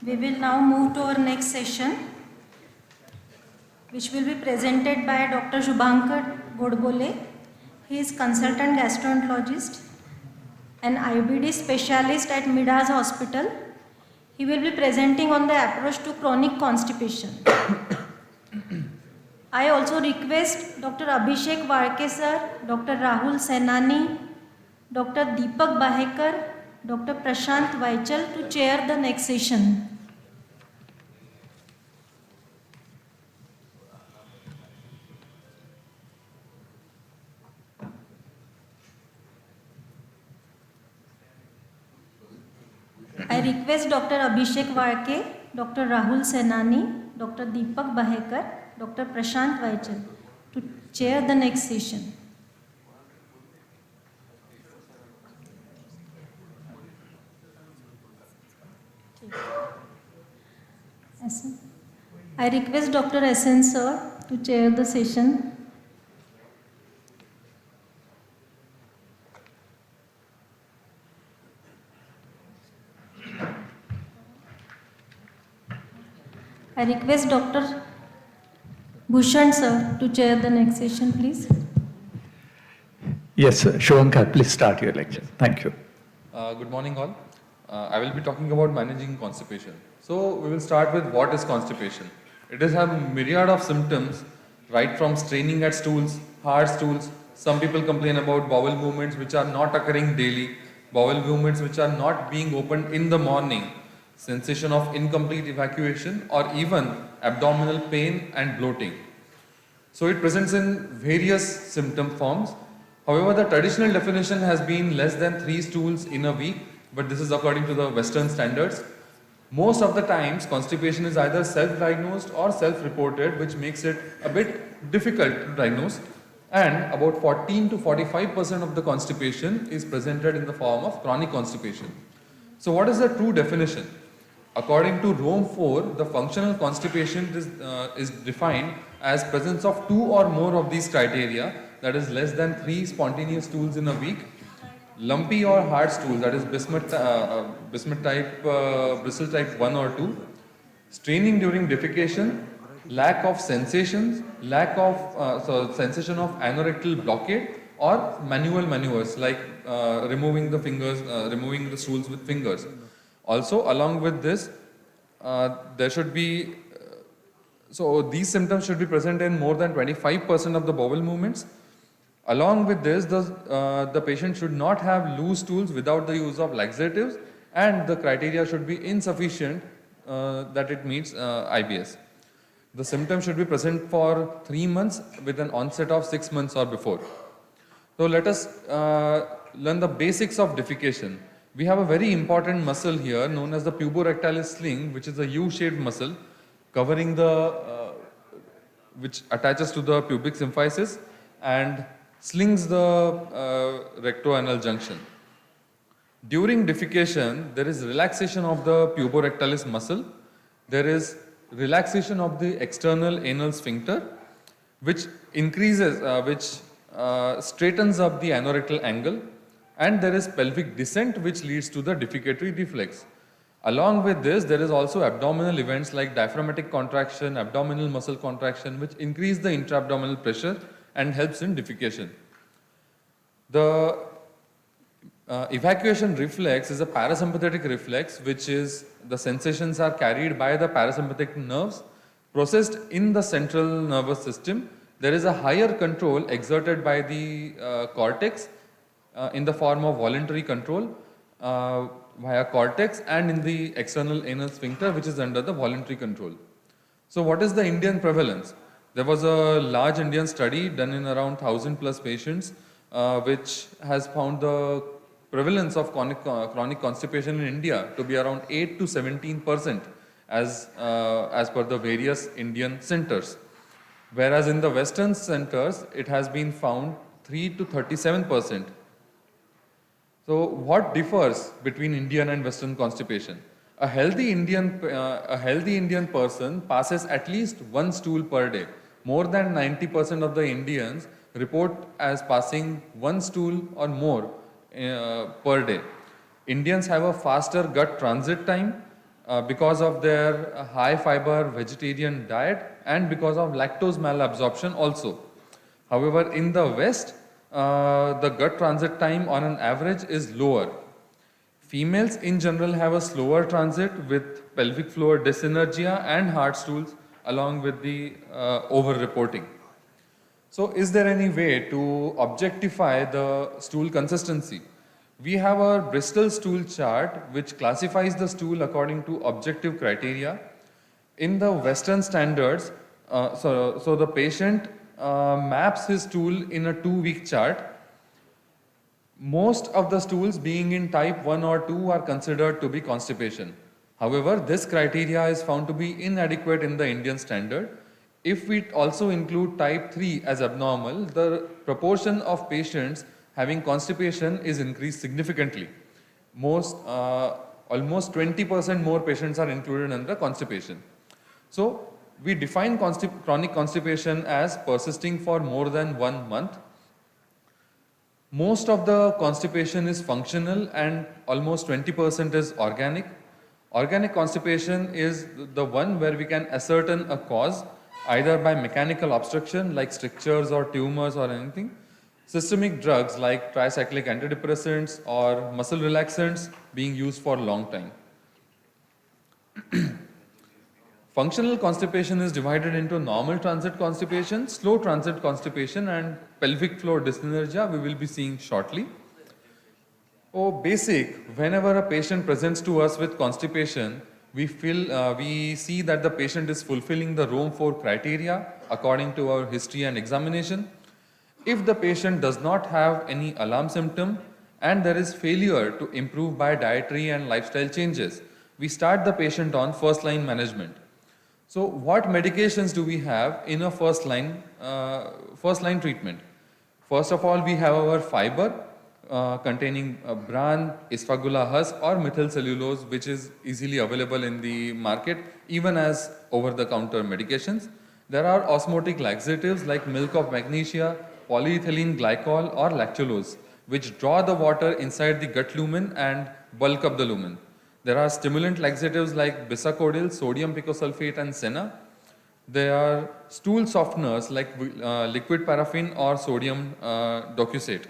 We will now move to our next session, which will be presented by Dr. Shubhankar Godbole. He is consultant gastroenterologist and IBD specialist at Midas Hospital. He will be presenting on the approach to chronic constipation. I also request Dr. Abhishek Varke sir, Dr. Rahul Senani, Dr. Deepak Bahekar, Dr. Prashant Vaichal to chair the next session. I request Dr. Abhishek Varke, Dr. Rahul Senani, Dr. Deepak Bahekar, Dr. Prashant Vaichal to chair the next session. I request Dr. SN sir to chair the session. I request Dr. Bhushan sir to chair the next session, please. Yes, Shubhankar, please start your lecture. Thank you. Good morning all. I will be talking about managing constipation. So we will start with what is constipation. It is a myriad of symptoms, right from straining at stools, hard stools. Some people complain about bowel movements which are not occurring daily, bowel movements which are not being opened in the morning, sensation of incomplete evacuation, or even abdominal pain and bloating. So it presents in various symptom forms. However, the traditional definition has been less than 3 stools in a week, but this is according to the Western standards. Most of the times, constipation is either self-diagnosed or self-reported, which makes it a bit difficult to diagnose. And about 14 to 45% of the constipation is presented in the form of chronic constipation. So what is the true definition? According to Rome 4, the functional constipation is defined as presence of 2 or more of these criteria, that is less than 3 spontaneous stools in a week, lumpy or hard stool, that is Bismuth type, Bristol type 1 or 2, straining during defecation, lack of sensations, sensation of anorectal blockade, or manual maneuvers like removing the stools with fingers. Also, along with this, there should be, so these symptoms should be present in more than 25% of the bowel movements. Along with this, the patient should not have loose stools without the use of laxatives, and the criteria should be insufficient that it meets IBS. The symptoms should be present for 3 months with an onset of 6 months or before. So let us learn the basics of defecation. We have a very important muscle here known as the puborectalis sling, which is a U-shaped muscle covering which attaches to the pubic symphysis and slings the rectoanal junction. During defecation, there is relaxation of the puborectalis muscle. There is relaxation of the external anal sphincter, which increases, straightens up the anorectal angle, and there is pelvic descent, which leads to the defecatory reflex. Along with this, there is also abdominal events like diaphragmatic contraction, abdominal muscle contraction, which increase the intra-abdominal pressure and helps in defecation. The evacuation reflex is a parasympathetic reflex, which is the sensations are carried by the parasympathetic nerves, processed in the central nervous system. There is a higher control exerted by the cortex in the form of voluntary control via cortex, and in the external anal sphincter, which is under the voluntary control. So what is the Indian prevalence? There was a large Indian study done in around 1,000 plus patients, which has found the prevalence of chronic constipation in India to be around 8 to 17% as per the various Indian centers. Whereas in the Western centers, it has been found 3 to 37%. So what differs between Indian and Western constipation? A healthy Indian person passes at least 1 stool per day. More than 90% of the Indians report as passing 1 stool or more per day. Indians have a faster gut transit time because of their high fiber vegetarian diet and because of lactose malabsorption also. However, in the West, the gut transit time on an average is lower. Females in general have a slower transit with pelvic floor dyssynergia and hard stools along with the over-reporting. So is there any way to objectify the stool consistency? We have our Bristol stool chart which classifies the stool according to objective criteria. In the Western standards, so the patient maps his stool in a 2-week chart. Most of the stools being in type 1 or 2 are considered to be constipation. However, this criteria is found to be inadequate in the Indian standard. If we also include type 3 as abnormal, the proportion of patients having constipation is increased significantly. Almost 20% more patients are included under constipation. So, we define chronic constipation as persisting for more than 1 month. Most of the constipation is functional and almost 20% is organic. Organic constipation is the one where we can ascertain a cause either by mechanical obstruction like strictures or tumors or anything, systemic drugs like tricyclic antidepressants or muscle relaxants being used for a long time. Functional constipation is divided into normal transit constipation, slow transit constipation and pelvic floor dyssynergia we will be seeing shortly. Basic, whenever a patient presents to us with constipation, we see that the patient is fulfilling the Rome 4 criteria according to our history and examination. If the patient does not have any alarm symptom and there is failure to improve by dietary and lifestyle changes, we start the patient on first line management. So what medications do we have in a first line treatment? First of all, we have our fiber containing bran, isfagula husk or methyl cellulose, which is easily available in the market even as over-the-counter medications. There are osmotic laxatives like milk of magnesia, polyethylene glycol or lactulose, which draw the water inside the gut lumen and bulk up the lumen. There are stimulant laxatives like bisacodyl, sodium picosulfate and senna. There are stool softeners like liquid paraffin or sodium docusate.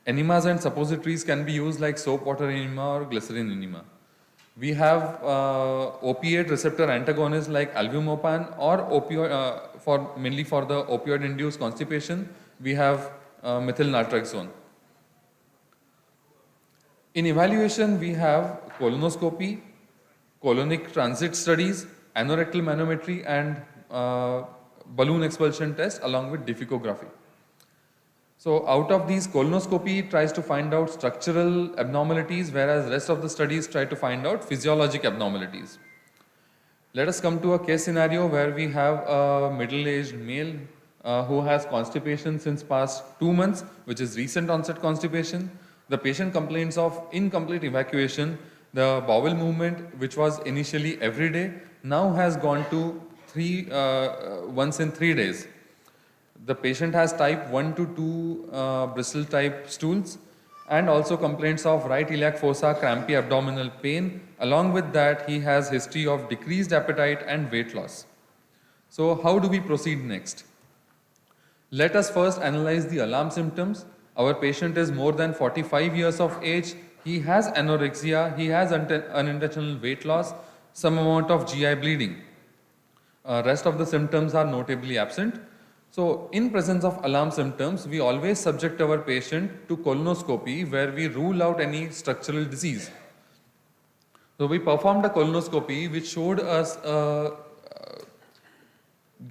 Enemas and suppositories can be used like soap water enema or glycerin enema. We have opiate receptor antagonists like albumopan or mainly for the opioid induced constipation, we have methyl naltrexone. In evaluation, we have colonoscopy, colonic transit studies, anorectal manometry and balloon expulsion test along with difficography. So out of these, colonoscopy tries to find out structural abnormalities, whereas rest of the studies try to find out physiologic abnormalities. Let us come to a case scenario where we have a middle-aged male who has constipation since past 2 months, which is recent onset constipation. The patient complains of incomplete evacuation. The bowel movement, which was initially every day, now has gone to once in 3 days. The patient has type 1 to 2 Bristol type stools and also complaints of right iliac fossa, crampy abdominal pain. Along with that, he has history of decreased appetite and weight loss. So how do we proceed next? Let us first analyze the alarm symptoms. Our patient is more than 45 years of age. He has anorexia, he has unintentional weight loss, some amount of GI bleeding. Rest of the symptoms are notably absent. So, in presence of alarm symptoms, we always subject our patient to colonoscopy where we rule out any structural disease. So, we performed a colonoscopy which showed us a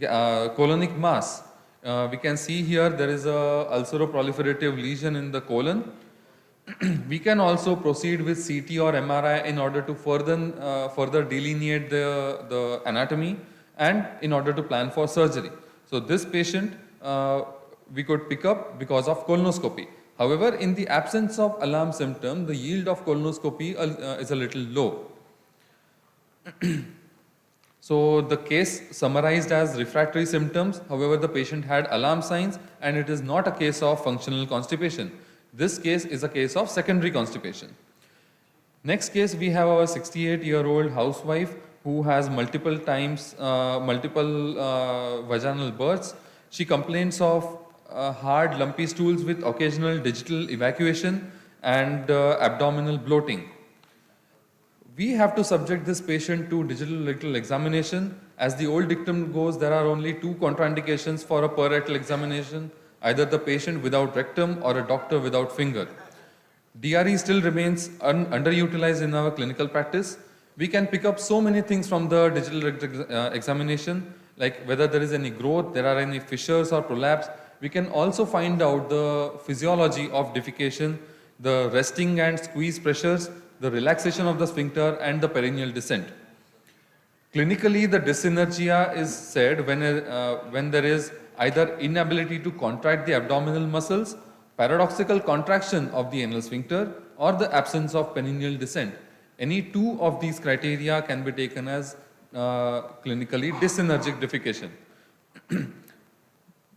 colonic mass. We can see here there is a ulceroproliferative lesion in the colon. We can also proceed with CT or MRI in order to further delineate the anatomy and in order to plan for surgery. So this patient we could pick up because of colonoscopy. However, in the absence of alarm symptom, the yield of colonoscopy is a little low. So the case summarized as refractory symptoms. However, the patient had alarm signs and it is not a case of functional constipation. This case is a case of secondary constipation. Next case, we have our 68-year-old housewife who has multiple vaginal births. She complains of hard, lumpy stools with occasional digital evacuation and abdominal bloating. We have to subject this patient to digital rectal examination. As the old dictum goes, there are only two contraindications for a per rectal examination, either the patient without rectum or a doctor without finger. DRE still remains underutilized in our clinical practice. We can pick up so many things from the digital rectal examination, like whether there is any growth, there are any fissures or prolapse. We can also find out the physiology of defecation, the resting and squeeze pressures, the relaxation of the sphincter, and the perineal descent. Clinically, the dyssynergia is said when there is either inability to contract the abdominal muscles, paradoxical contraction of the anal sphincter, or the absence of perineal descent. Any two of these criteria can be taken as clinically dyssynergic defecation.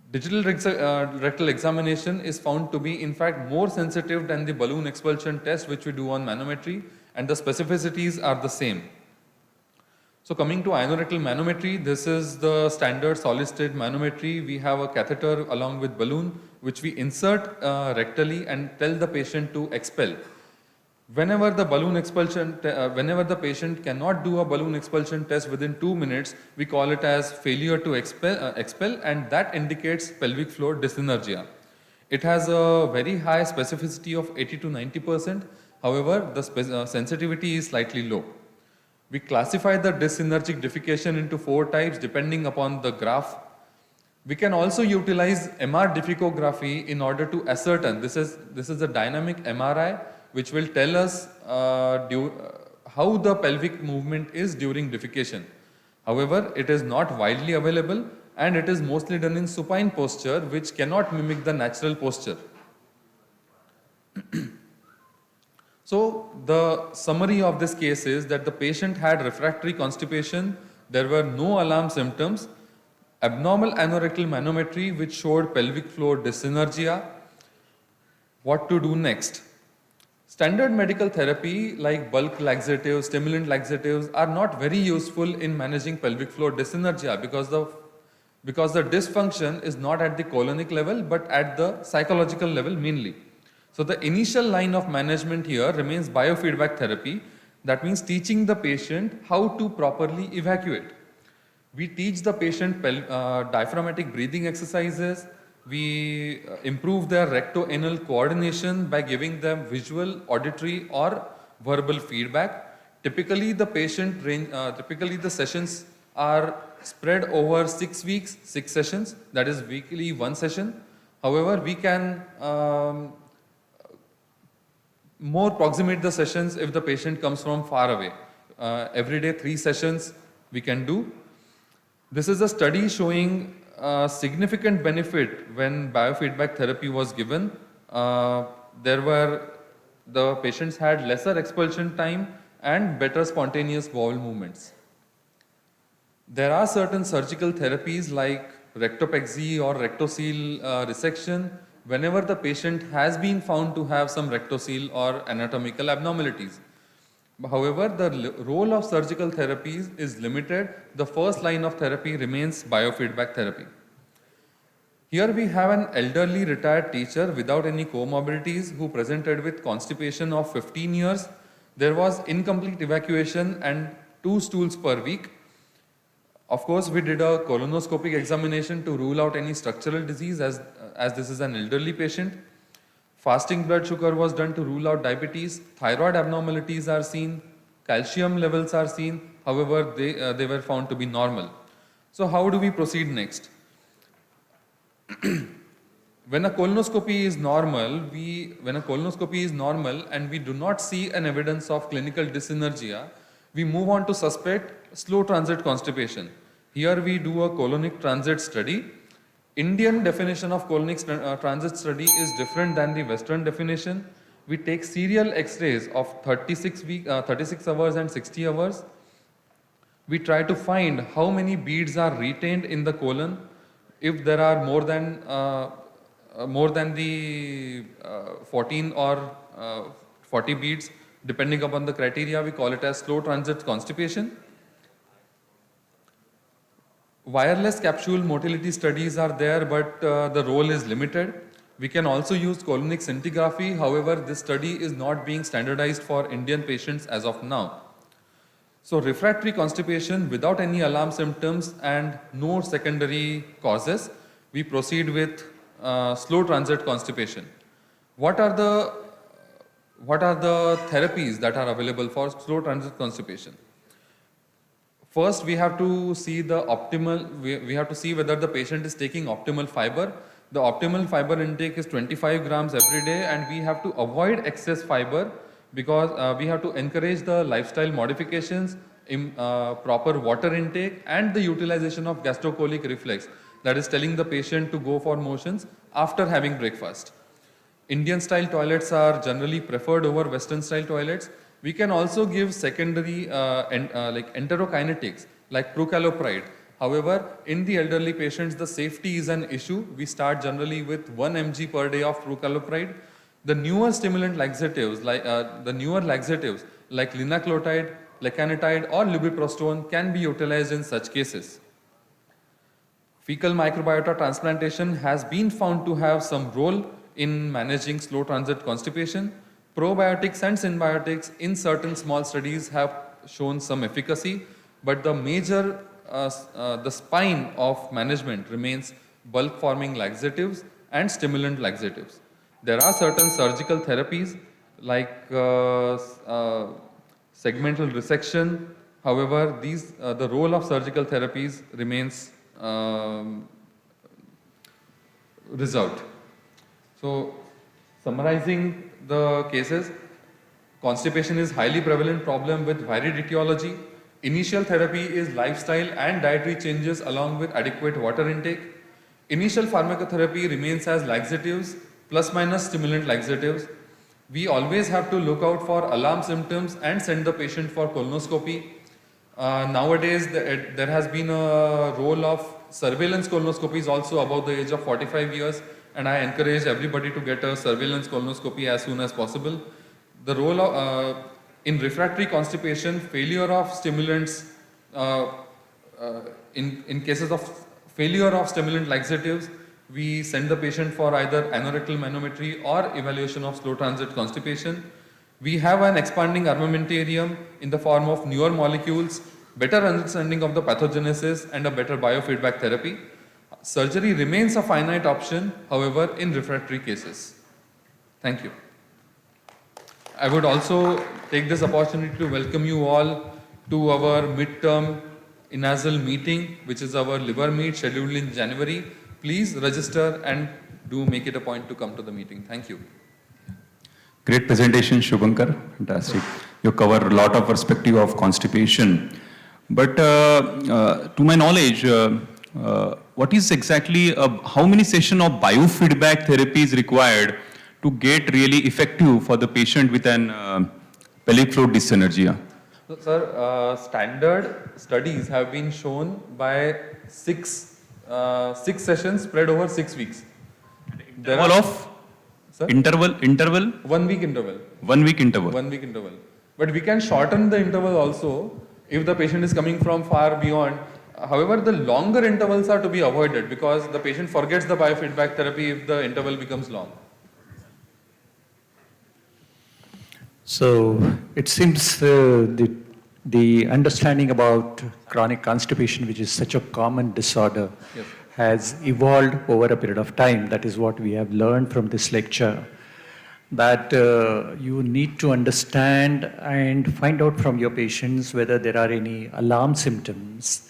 Digital rectal examination is found to be in fact more sensitive than the balloon expulsion test which we do on manometry, and the specificities are the same. So coming to ionorectal manometry, this is the standard solid state manometry. We have a catheter along with balloon which we insert rectally and tell the patient to expel. Whenever the patient cannot do a balloon expulsion test within 2 minutes, we call it as failure to expel, and that indicates pelvic floor dyssynergia. It has a very high specificity of 80 to 90%. However, the sensitivity is slightly low. We classify the dyssynergic defecation into 4 types depending upon the graph. We can also utilize MR defecography in order to ascertain. This is a dynamic MRI which will tell us how the pelvic movement is during defecation. However, it is not widely available and it is mostly done in supine posture which cannot mimic the natural posture. So the summary of this case is that the patient had refractory constipation, there were no alarm symptoms, abnormal anorectal manometry which showed pelvic floor dyssynergia. What to do next? Standard medical therapy like bulk laxatives, stimulant laxatives are not very useful in managing pelvic floor dyssynergia because the dysfunction is not at the colonic level but at the psychological level mainly. So the initial line of management here remains biofeedback therapy. That means teaching the patient how to properly evacuate. We teach the patient diaphragmatic breathing exercises. We improve their recto-anal coordination by giving them visual, auditory or verbal feedback. Typically the sessions are spread over 6 weeks, 6 sessions, that is weekly 1 session. However, we can more proximate the sessions if the patient comes from far away. Every day 3 sessions we can do. This is a study showing significant benefit when biofeedback therapy was given. The patients had lesser expulsion time and better spontaneous bowel movements. There are certain surgical therapies like rectopexy or rectocele resection whenever the patient has been found to have some rectocele or anatomical abnormalities. However, the role of surgical therapies is limited. The first line of therapy remains biofeedback therapy. Here we have an elderly retired teacher without any comorbidities who presented with constipation of 15 years. There was incomplete evacuation and 2 stools per week. Of course, we did a colonoscopic examination to rule out any structural disease as this is an elderly patient. Fasting blood sugar was done to rule out diabetes. Thyroid abnormalities are seen. Calcium levels are seen. However, they were found to be normal. So how do we proceed next? When a colonoscopy is normal and we do not see an evidence of clinical dyssynergia, we move on to suspect slow transit constipation. Here we do a colonic transit study. Indian definition of colonic transit study is different than the Western definition. We take serial X-rays of 36 hours and 60 hours. We try to find how many beads are retained in the colon. If there are more than the 14 or 40 beads, Depending upon the criteria, we call it as slow transit constipation. Wireless capsule motility studies are there, but the role is limited. We can also use colonic scintigraphy. However, this study is not being standardized for Indian patients as of now. So refractory constipation without any alarm symptoms and no secondary causes, we proceed with slow transit constipation. What are the therapies that are available for slow transit constipation? First, we have to see the we have to see whether the patient is taking optimal fiber. The optimal fiber intake is 25 grams every day, and we have to avoid excess fiber because we have to encourage the lifestyle modifications, proper water intake, and the utilization of gastrocolic reflex, that is telling the patient to go for motions after having breakfast. Indian style toilets are generally preferred over Western style toilets. We can also give secondary like enterokinetics like prucalopride. However, in the elderly patients, the safety is an issue. We start generally with 1 mg per day of prucalopride. The newer stimulant laxatives like linaclotide, lecanatide or lubiprostone can be utilized in such cases. Fecal microbiota transplantation has been found to have some role in managing slow transit constipation. Probiotics and symbiotics in certain small studies have shown some efficacy, but the major, the spine of management remains bulk forming laxatives and stimulant laxatives. There are certain surgical therapies like segmental resection. However, the role of surgical therapies remains reserved. So, summarizing the cases, constipation is highly prevalent problem with varied etiology. Initial therapy is lifestyle and dietary changes along with adequate water intake. Initial pharmacotherapy remains as laxatives plus minus stimulant laxatives. We always have to look out for alarm symptoms and send the patient for colonoscopy. Nowadays, there has been a role of surveillance colonoscopies also above the age of 45 years. And I encourage everybody to get a surveillance colonoscopy as soon as possible. The role of, in refractory constipation, failure of stimulants, in cases of failure of stimulant laxatives, we send the patient for either anorectal manometry or evaluation of slow transit constipation. We have an expanding armamentarium in the form of newer molecules, better understanding of the pathogenesis and a better biofeedback therapy. Surgery remains a finite option, however, in refractory cases. Thank you. I would also take this opportunity to welcome you all to our midterm INASL meeting, which is our liver meet scheduled in January. Please register and do make it a point to come to the meeting. Thank you. Great presentation, Shubhankar. Fantastic. You cover a lot of perspective of constipation. But to my knowledge, what is exactly, how many sessions of biofeedback therapy is required to get really effective for the patient with an pelvic floor dyssynergia? So, sir, standard studies have been shown by six sessions spread over 6 weeks. Interval of? Sir? Interval? 1 week interval. 1 week interval. 1 week interval. But we can shorten the interval also if the patient is coming from far beyond. However, the longer intervals are to be avoided because the patient forgets the biofeedback therapy if the interval becomes long. So it seems the understanding about chronic constipation, which is such a common disorder, Yes. has evolved over a period of time. That is what we have learned from this lecture. That you need to understand and find out from your patients whether there are any alarm symptoms.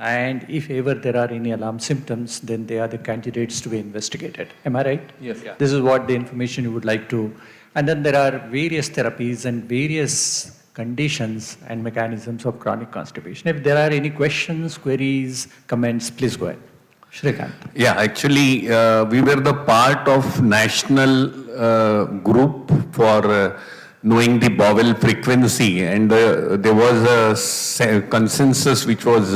And if ever there are any alarm symptoms, then they are the candidates to be investigated. Am I right? Yes. Yeah. This is what the information you would like to. And then there are various therapies and various conditions and mechanisms of chronic constipation. If there are any questions, queries, comments, please go ahead. Shrikant. Yeah, actually, we were the part of national group for knowing the bowel frequency, and there was a consensus which was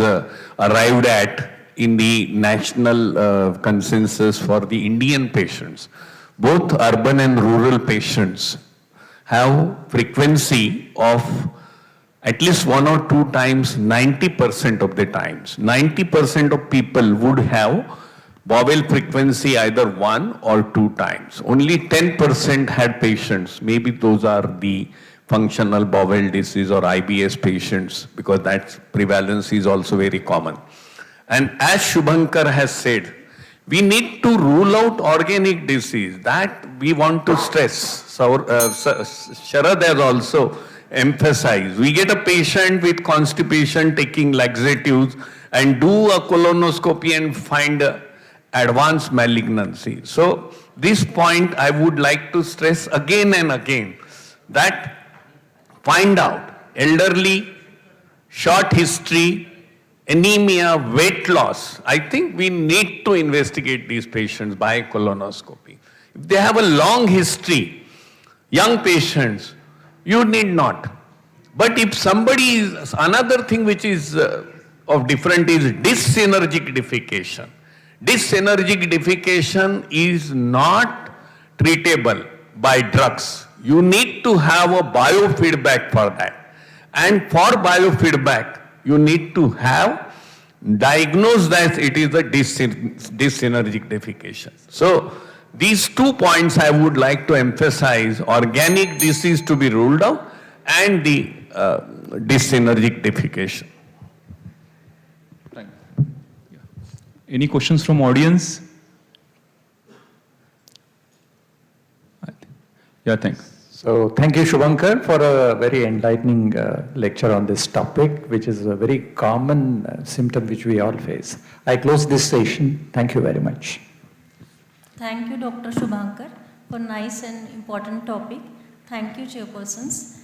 arrived at in the national consensus for the Indian patients. Both urban and rural patients have frequency of at least 1 or 2 times 90% of the times. 90% of people would have bowel frequency either 1 or 2 times. Only 10% had patients. Maybe those are the functional bowel disease or IBS patients, because that prevalence is also very common. And as Shubhankar has said, we need to rule out organic disease. That we want to stress. So, Sharad has also emphasized. We get a patient with constipation taking laxatives and do a colonoscopy and find advanced malignancy. So this point I would like to stress again and again, that find out elderly, short history, anemia, weight loss. I think we need to investigate these patients by colonoscopy. If they have a long history, young patients, you need not. But if somebody is, another thing which is of different is dyssynergic defecation. Dyssynergic defecation is not treatable by drugs. You need to have a biofeedback for that. And for biofeedback, you need to have diagnosed that it is a dyssynergic defecation. So these 2 points I would like to emphasize: organic disease to be ruled out and the dyssynergic defecation. Thank you. Any questions from audience? Yeah, thanks. So thank you, Shubhankar, for a very enlightening lecture on this topic, which is a very common symptom which we all face. I close this session. Thank you very much. Thank you, Dr. Shubhankar, for nice and important topic. Thank you, chairpersons.